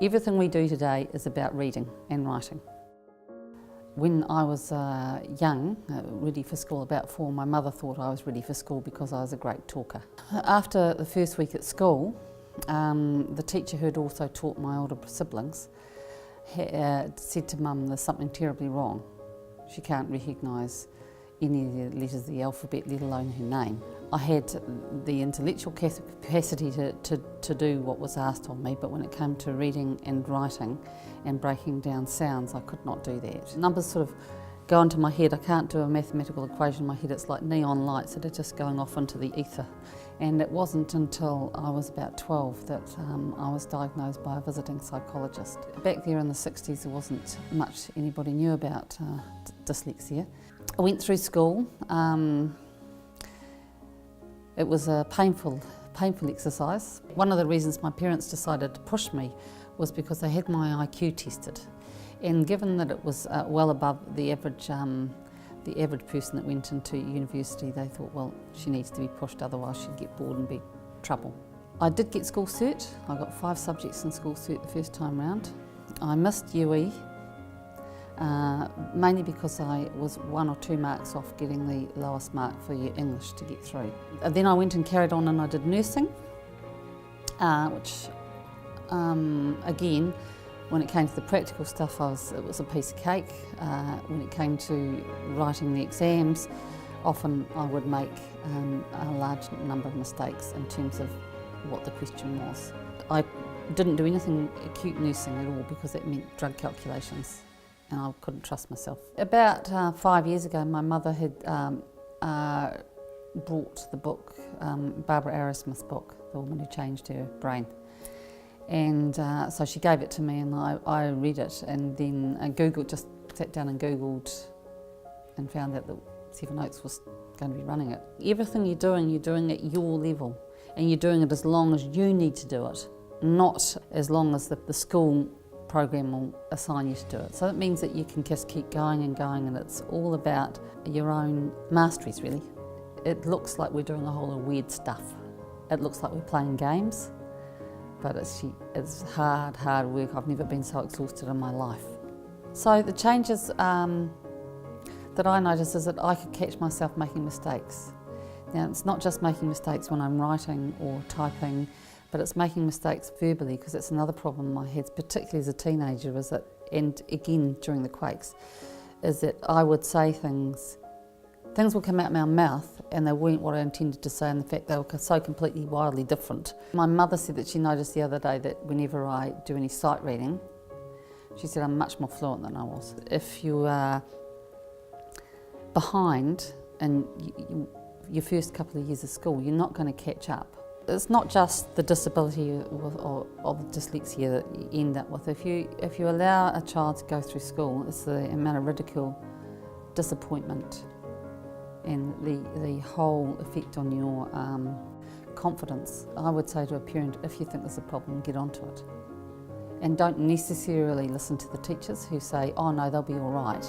Everything we do today is about reading and writing. When I was young, ready for school, about 4, my mother thought I was ready for school because I was a great talker. After the first week at school, the teacher who had also taught my older siblings said to Mum, there's something terribly wrong. She can't recognise any of the letters of the alphabet, let alone her name. I had the intellectual capacity to do what was asked of me, but when it came to reading and writing and breaking down sounds, I could not do that. Numbers sort of go into my head. I can't do a mathematical equation in my head. It's like neon lights that are just going off into the ether. And it wasn't until I was about 12 that I was diagnosed by a visiting psychologist. Back there in the 60s, there wasn't much anybody knew about dyslexia. I went through school. It was a painful exercise. One of the reasons my parents decided to push me was because they had my IQ tested. And given that it was well above the average person that went into university, they thought, well, she needs to be pushed, otherwise she'd get bored and be trouble. I did get school cert. I got 5 subjects in school cert the first time round. I missed UE, mainly because I was 1 or 2 marks off getting the lowest mark for your English to get through. Then I went and carried on and I did nursing, which again, when it came to the practical stuff, it was a piece of cake. When it came to writing the exams, often I would make a large number of mistakes in terms of what the question was. I didn't do anything acute nursing at all because that meant drug calculations and I couldn't trust myself. About 5 years ago, my mother had brought the book, Barbara Arrowsmith's book, The Woman Who Changed Her Brain. And so she gave it to me and I read it, and then just sat down and Googled and found out that Seven Oaks was going to be running it. Everything you're doing at your level, and you're doing it as long as you need to do it, not as long as the school program will assign you to do it. So that means that you can just keep going and going, and it's all about your own masteries, really. It looks like we're doing a whole lot of weird stuff. It looks like we're playing games. But it's hard work. I've never been so exhausted in my life. So the changes that I noticed is that I could catch myself making mistakes. Now, it's not just making mistakes when I'm writing or typing, but it's making mistakes verbally, because it's another problem I had, particularly as a teenager, is that, and again during the quakes, is that I would say things would come out of my mouth and they weren't what I intended to say, and in fact they were so completely wildly different. My mother said that she noticed the other day that whenever I do any sight reading, she said I'm much more fluent than I was. If you are behind in your first couple of years of school, you're not going to catch up. It's not just the disability of dyslexia that you end up with. If you allow a child to go through school, it's the amount of ridicule, disappointment, and the whole effect on your confidence. I would say to a parent, if you think there's a problem, get onto it. And don't necessarily listen to the teachers who say, oh no, they'll be all right.